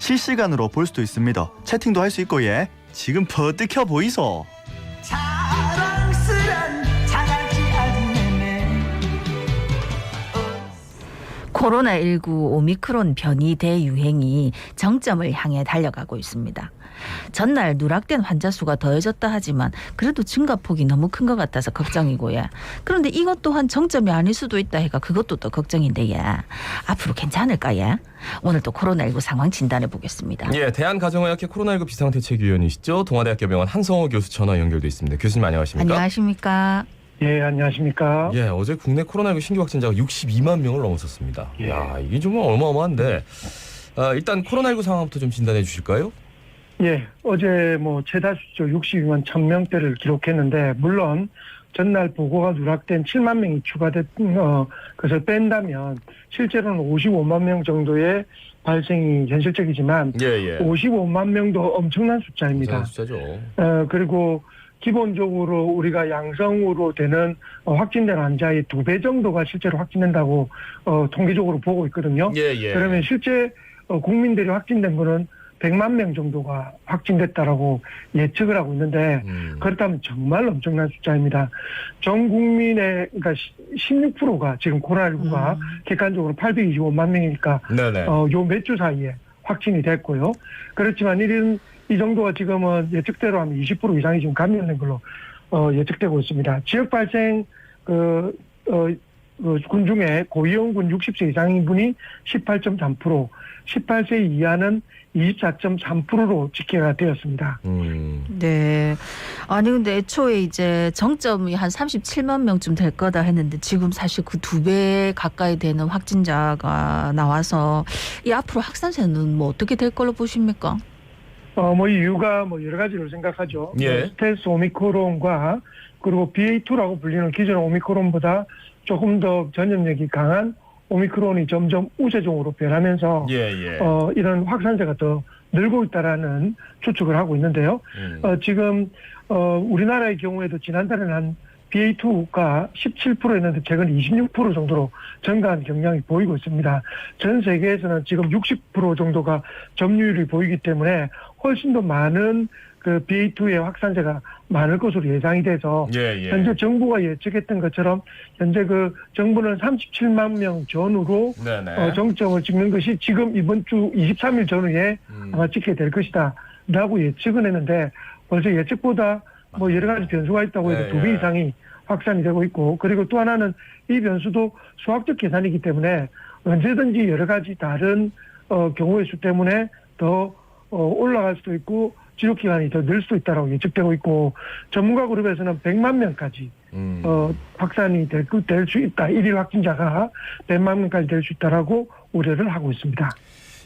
실시간으로 볼 수도 있습니다. 채팅도 할 수 있고 예. 지금 버뜩혀 보이소. 자랑스런 자갈치 아줌매네. 코로나19 오미크론 변이 대유행이 정점을 향해 달려가고 있습니다. 전날 누락된 환자 수가 더해졌다 하지만 그래도 증가폭이 너무 큰 것 같아서 걱정이고요. 그런데 이것 또한 정점이 아닐 수도 있다 해가 그것도 또 걱정인데 예. 앞으로 괜찮을까 예? 오늘 또 코로나19 상황 진단해 보겠습니다. 예, 대한가정의학회 코로나19 비상대책위원이시죠. 동아대학교 병원 한성호 교수 전화 연결돼 있습니다. 교수님 안녕하십니까? 안녕하십니까? 예, 안녕하십니까. 예, 어제 국내 코로나19 신규 확진자가 62만 명을 넘어섰습니다. 예. 야, 이게 정말 어마어마한데 일단 코로나19 상황부터 좀 진단해 주실까요? 예, 어제 최다 수죠 62만 1000명대를 기록했는데, 물론 전날 보고가 누락된 7만 명이 추가됐, 그것을 뺀다면 실제로는 55만 명 정도의 발생이 현실적이지만, 예. 55만 명도 엄청난 숫자입니다. 숫자죠. 그리고 기본적으로 우리가 양성으로 되는 확진된 환자의 2배 정도가 실제로 확진된다고 통계적으로 보고 있거든요. 예. 그러면 실제 국민들이 확진된 거는 100만 명 정도가 확진됐다라고 예측을 하고 있는데, 그렇다면 정말 엄청난 숫자입니다. 전 국민의 그러니까 16%가 지금 코로나19가 객관적으로 825만 명이니까 네네. 요 몇 주 사이에 확진이 됐고요. 그렇지만 이 정도가 지금은 예측대로 하면 20% 이상이 지금 감염된 걸로 예측되고 있습니다. 지역 발생 군 중에 고위험군 60세 이상인 분이 18.3%, 18세 이하는 24.3%로 집계가 되었습니다. 네. 아니 근데 애초에 이제 정점이 한 37만 명쯤 될 거다 했는데 지금 사실 그 2배 가까이 되는 확진자가 나와서 이 앞으로 확산세는 어떻게 될 걸로 보십니까? 이 이유가 여러 가지로 생각하죠. 예. 스텔스 오미크론과 그리고 BA2라고 불리는 기존 오미크론보다 조금 더 전염력이 강한 오미크론이 점점 우세종으로 변하면서 예. 이런 확산세가 더 늘고 있다라는 추측을 하고 있는데요. 지금 우리나라의 경우에도 지난달에는 한 BA2가 17%였는데 최근 26% 정도로 증가한 경향이 보이고 있습니다. 전 세계에서는 지금 60% 정도가 점유율이 보이기 때문에 훨씬 더 많은 그 BA2의 확산세가 많을 것으로 예상이 돼서 예. 현재 정부가 예측했던 것처럼 현재 그 정부는 37만 명 전후로 네네. 정점을 찍는 것이 지금 이번 주 23일 전후에 아마 찍게 될 것이다 라고 예측은 했는데, 벌써 예측보다 여러 가지 변수가 있다고 해서 2배 이상이 확산이 되고 있고, 그리고 또 하나는 이 변수도 수학적 계산이기 때문에 언제든지 여러 가지 다른 경우의 수 때문에 더 올라갈 수도 있고 지속기간이 더 늘 수도 있다고 예측되고 있고, 전문가 그룹에서는 100만 명까지 확산이 될 수 있다. 1일 확진자가 100만 명까지 될 수 있다라고 우려를 하고 있습니다.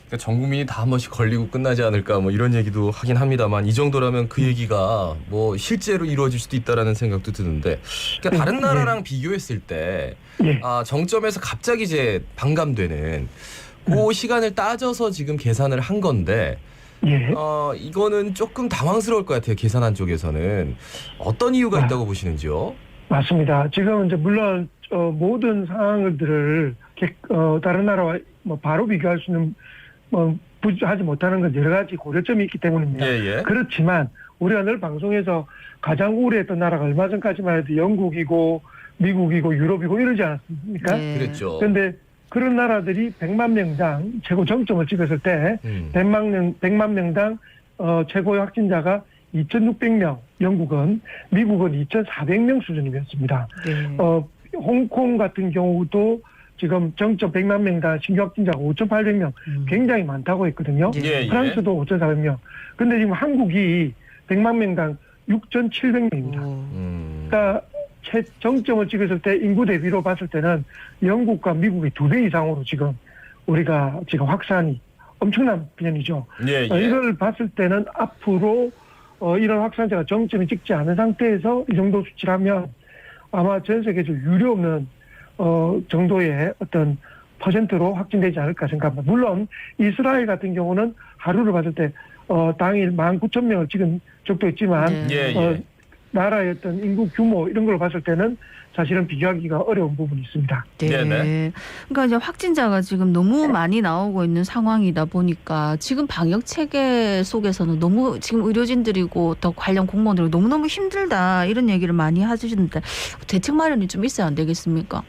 그러니까 전 국민이 다 한 번씩 걸리고 끝나지 않을까 이런 얘기도 하긴 합니다만, 이 정도라면 그 얘기가 실제로 이루어질 수도 있다라는 생각도 드는데, 그러니까 다른 나라랑 비교했을 때 정점에서 갑자기 이제 반감되는 그 시간을 따져서 지금 계산을 한 건데, 이거는 조금 당황스러울 것 같아요. 계산한 쪽에서는 어떤 이유가 있다고 보시는지요? 맞습니다. 지금 이제 물론 모든 상황들을 다른 나라와 바로 비교할 수는 하지 못하는 건 여러 가지 고려점이 있기 때문입니다. 예. 그렇지만 우리가 늘 방송에서 가장 우려했던 나라가 얼마 전까지만 해도 영국이고 미국이고 유럽이고 이러지 않았습니까? 그랬죠. 그런데 그런 나라들이 100만 명당 최고 정점을 찍었을 때 100만 명당 최고의 확진자가 2,600명, 영국은, 미국은 2,400명 수준이었습니다. 홍콩 같은 경우도 지금 정점 100만 명당 신규 확진자가 5,800명, 굉장히 많다고 했거든요. 프랑스도 5,400명. 근데 지금 한국이 100만 명당 6,700명입니다. 그러니까 정점을 찍었을 때 인구 대비로 봤을 때는 영국과 미국이 2배 이상으로 지금 우리가 지금 확산이 엄청난 편이죠. 이걸 봤을 때는 앞으로 이런 확산세가 정점이 찍지 않은 상태에서 이 정도 수치라면 아마 전 세계적으로 유례없는 정도의 어떤 퍼센트로 확진되지 않을까 생각합니다. 물론 이스라엘 같은 경우는 하루를 봤을 때 당일 19,000명을 찍은 적도 있지만 나라의 어떤 인구 규모 이런 걸 봤을 때는 사실은 비교하기가 어려운 부분이 있습니다. 네. 네네. 그러니까 이제 확진자가 지금 너무 많이 나오고 있는 상황이다 보니까 지금 방역 체계 속에서는 너무 지금 의료진들이고 또 관련 공무원들이 너무너무 힘들다 이런 얘기를 많이 해주시는데 대책 마련이 좀 있어야 안 되겠습니까?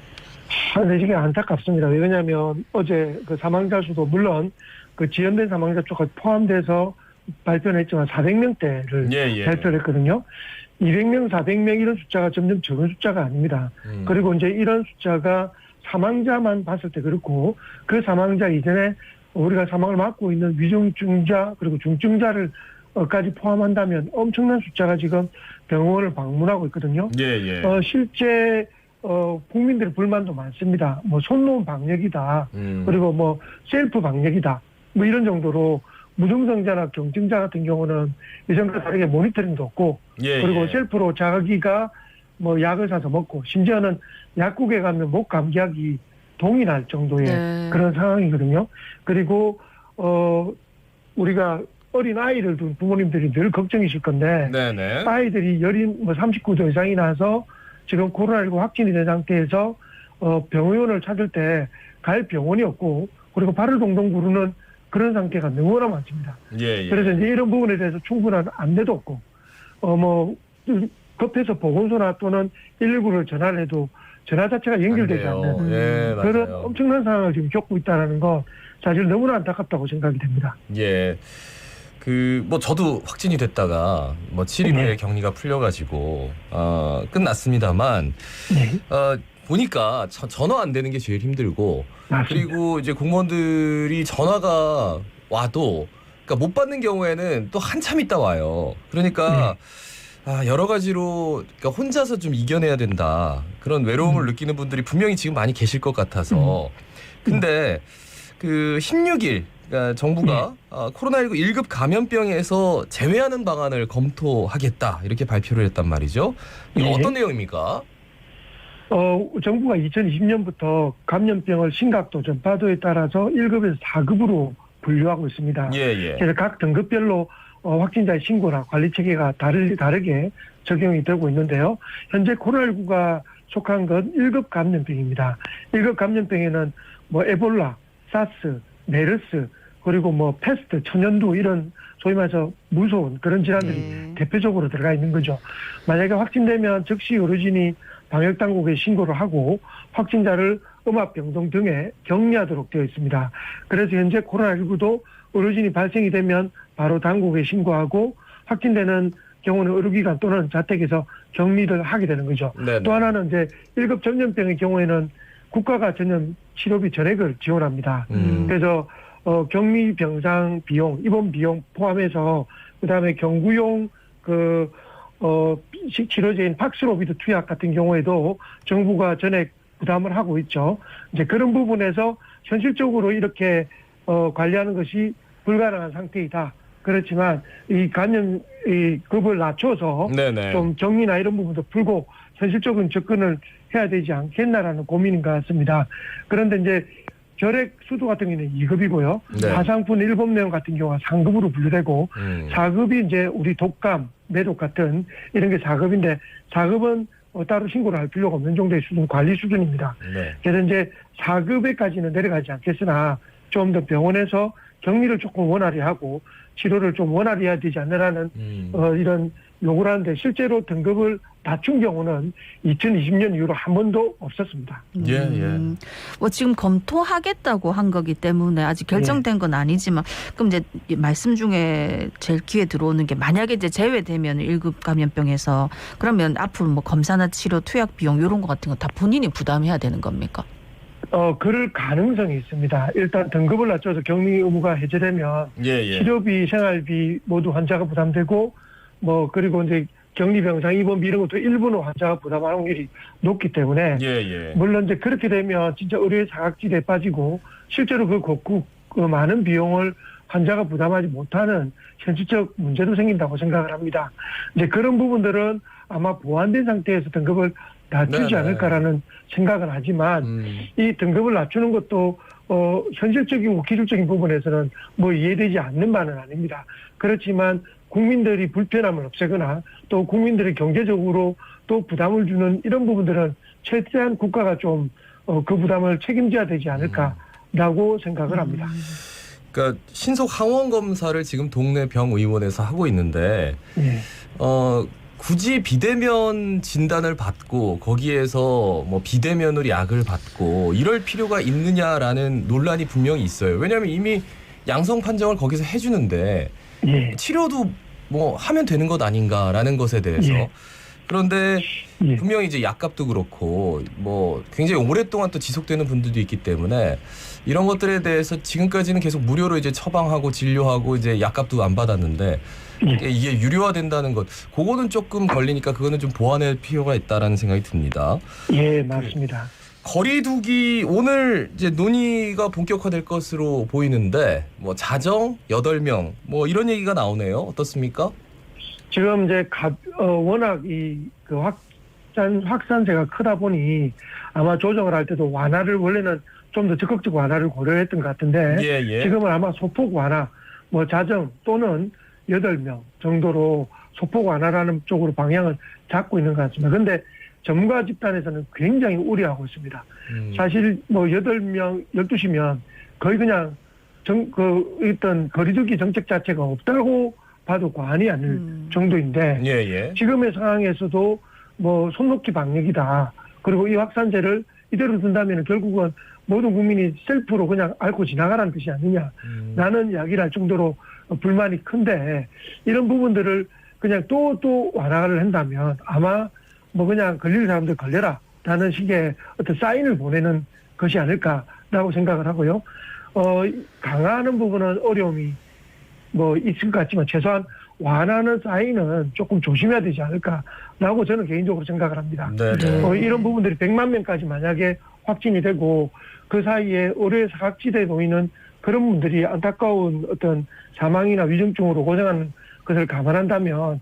네, 이게 안타깝습니다. 왜냐하면 어제 그 사망자 수도 물론 그 지연된 사망자 쪽까지 포함돼서 발표는 했지만 400명대를 예. 발표를 했거든요. 200명, 400명 이런 숫자가 점점 적은 숫자가 아닙니다. 그리고 이제 이런 숫자가 사망자만 봤을 때 그렇고 그 사망자 이전에 우리가 사망을 막고 있는 위중증자 그리고 중증자를 까지 포함한다면 엄청난 숫자가 지금 병원을 방문하고 있거든요. 예. 실제 국민들의 불만도 많습니다. 뭐 손놓은 방역이다. 그리고 뭐 셀프 방역이다. 뭐 이런 정도로 무증상자나 경증자 같은 경우는 예전과 다르게 모니터링도 없고 그리고 셀프로 자기가 뭐 약을 사서 먹고 심지어는 약국에 가면 목 감기약이 동일할 정도의 그런 상황이거든요. 그리고 우리가 어린 아이를 둔 부모님들이 늘 걱정이실 건데 네네. 아이들이 열이 뭐 39도 이상이 나서 지금 코로나19 확진이 된 상태에서 병원을 찾을 때 갈 병원이 없고 그리고 발을 동동 구르는 그런 상태가 너무나 많습니다. 그래서 이제 이런 부분에 대해서 충분한 안내도 없고 뭐 급해서 보건소나 또는 119를 전화를 해도 전화 자체가 연결되지 않는 그런 엄청난 상황을 지금 겪고 있다는 건 사실 너무나 안타깝다고 생각이 됩니다. 예. 뭐 저도 확진이 됐다가 뭐 7일 후에 격리가 풀려가지고 끝났습니다만 보니까 전화 안 되는 게 제일 힘들고 맞습니다. 그리고 이제 공무원들이 전화가 와도 그러니까 못 받는 경우에는 또 한참 있다 와요. 그러니까 여러 가지로 그러니까 혼자서 좀 이겨내야 된다. 그런 외로움을 느끼는 분들이 분명히 지금 많이 계실 것 같아서. 근데 그 16일 그러니까 정부가 코로나19 1급 감염병에서 제외하는 방안을 검토하겠다 이렇게 발표를 했단 말이죠. 이거 어떤 내용입니까? 정부가 2020년부터 감염병을 심각도, 전파도에 따라서 1급에서 4급으로 분류하고 있습니다. 그래서 각 등급별로 확진자의 신고나 관리 체계가 다르게 적용이 되고 있는데요. 현재 코로나19가 속한 건 1급 감염병입니다. 1급 감염병에는 뭐 에볼라, 사스, 메르스, 그리고 뭐 패스트, 천연두 이런 소위 말해서 무서운 그런 질환들이 대표적으로 들어가 있는 거죠. 만약에 확진되면 즉시 의료진이 방역당국에 신고를 하고 확진자를 음압병동 등에 격리하도록 되어 있습니다. 그래서 현재 코로나19도 의료진이 발생이 되면 바로 당국에 신고하고 확진되는 경우는 의료기관 또는 자택에서 격리를 하게 되는 거죠. 또 하나는 이제 1급 전염병의 경우에는 국가가 전염 치료비 전액을 지원합니다. 그래서 격리 병상 비용, 입원 비용 포함해서 그다음에 경구용 치료제인 박스로비드 투약 같은 경우에도 정부가 전액 부담을 하고 있죠. 이제 그런 부분에서 현실적으로 이렇게 관리하는 것이 불가능한 상태이다. 그렇지만 이 급을 낮춰서 좀 격리나 이런 부분도 풀고 현실적인 접근을 해야 되지 않겠나라는 고민인 것 같습니다. 그런데 이제 결핵 수도 같은 경우는 2급이고요. 화상풍 7명 같은 경우가 3급으로 분류되고 4급이 이제 우리 독감, 매독 같은 이런 게 4급인데 4급은 따로 신고를 할 필요가 없는 정도의 수준, 관리 수준입니다. 그래서 이제 4급에까지는 내려가지 않겠으나 좀 더 병원에서 격리를 조금 원활히 하고 치료를 좀 원활히 해야 되지 않느라는 이런 요구를 하는데 실제로 등급을 낮춘 경우는 2020년 이후로 한 번도 없었습니다. 뭐 지금 검토하겠다고 한 거기 때문에 아직 결정된 건 아니지만 그럼 이제 말씀 중에 제일 귀에 들어오는 게 만약에 이제 제외되면 1급 감염병에서 그러면 앞으로 뭐 검사나 치료, 투약 비용 이런 거 같은 거 다 본인이 부담해야 되는 겁니까? 그럴 가능성이 있습니다. 일단 등급을 낮춰서 격리 의무가 해제되면 치료비, 생활비 모두 환자가 부담되고 뭐 그리고 이제 격리병상 입원비 이런 것도 일부는 환자가 부담할 확률이 높기 때문에 물론 이제 그렇게 되면 진짜 의료의 사각지대에 빠지고 실제로 그 많은 비용을 환자가 부담하지 못하는 현실적 문제도 생긴다고 생각을 합니다. 이제 그런 부분들은 아마 보완된 상태에서 등급을 낮추지 않을까라는 생각은 하지만 이 등급을 낮추는 것도 현실적이고 기술적인 부분에서는 뭐 이해되지 않는 바는 아닙니다. 그렇지만 국민들이 불편함을 없애거나 또 국민들이 경제적으로 또 부담을 주는 이런 부분들은 최대한 국가가 좀 그 부담을 책임져야 되지 않을까라고 생각을 합니다. 그러니까 신속 항원 검사를 지금 동네 병의원에서 하고 있는데 예. 굳이 비대면 진단을 받고 거기에서 뭐 비대면으로 약을 받고 이럴 필요가 있느냐라는 논란이 분명히 있어요. 왜냐하면 이미 양성 판정을 거기서 해주는데 예. 치료도 뭐 하면 되는 것 아닌가라는 것에 대해서 예. 그런데 예. 분명히 이제 약값도 그렇고 뭐 굉장히 오랫동안 또 지속되는 분들도 있기 때문에 이런 것들에 대해서 지금까지는 계속 무료로 이제 처방하고 진료하고 이제 약값도 안 받았는데 이게 유료화된다는 것, 그거는 조금 걸리니까 그거는 좀 보완할 필요가 있다라는 생각이 듭니다. 예, 맞습니다. 거리두기 오늘 이제 논의가 본격화될 것으로 보이는데 뭐 자정 8명 뭐 이런 얘기가 나오네요. 어떻습니까? 지금 이제 워낙 그 확산세가 크다 보니 아마 조정을 할 때도 완화를 원래는 좀 더 적극적 완화를 고려했던 것 같은데 예. 지금은 아마 소폭 완화, 뭐 자정 또는 8명 정도로 소폭 완화라는 쪽으로 방향을 잡고 있는 것 같습니다. 그런데 전문가 집단에서는 굉장히 우려하고 있습니다. 사실 뭐 8명, 12시면 거의 그냥 어떤 거리두기 정책 자체가 없다고 봐도 과언이 아닐 정도인데 예. 지금의 상황에서도 뭐 손놓기 방역이다. 그리고 이 확산세를 이대로 둔다면 결국은 모든 국민이 셀프로 그냥 앓고 지나가라는 뜻이 아니냐라는 이야기를 할 정도로 불만이 큰데 이런 부분들을 그냥 또 완화를 한다면 아마 뭐 그냥 걸릴 사람들 걸려라 라는 식의 어떤 사인을 보내는 것이 아닐까라고 생각을 하고요. 강화하는 부분은 어려움이 뭐 있을 것 같지만 최소한 완화하는 사인은 조금 조심해야 되지 않을까라고 저는 개인적으로 생각을 합니다. 네네. 이런 부분들이 100만 명까지 만약에 확진이 되고 그 사이에 의료 사각지대에 놓이는 그런 분들이 안타까운 어떤 사망이나 위중증으로 고생하는 것을 감안한다면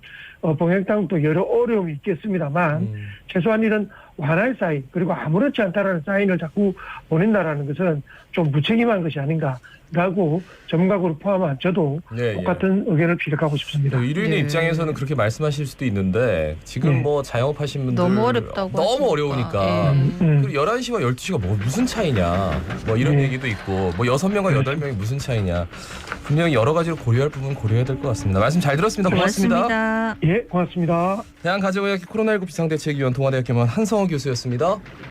병행당국도 여러 어려움이 있겠습니다만 최소한 이런 완화의 사인 그리고 아무렇지 않다라는 사인을 자꾸 보낸다라는 것은 좀 무책임한 것이 아닌가라고 전문가그룹 포함한 저도 똑같은 의견을 피력하고 싶습니다. 의료인의 입장에서는 그렇게 말씀하실 수도 있는데 지금 뭐 자영업하신 분들 너무 어렵다고 너무 하시니까. 어려우니까 그리고 11시와 12시가 뭐 무슨 차이냐 뭐 이런 얘기도 있고 뭐 6명과 8명이 무슨 차이냐 분명히 여러 가지로 고려할 부분 고려해야 될 것 같습니다. 말씀 잘 들었습니다. 고맙습니다. 예, 고맙습니다. 대한가족의학회 코로나19 비상대책위원 동아대학교만 한성호 교수였습니다.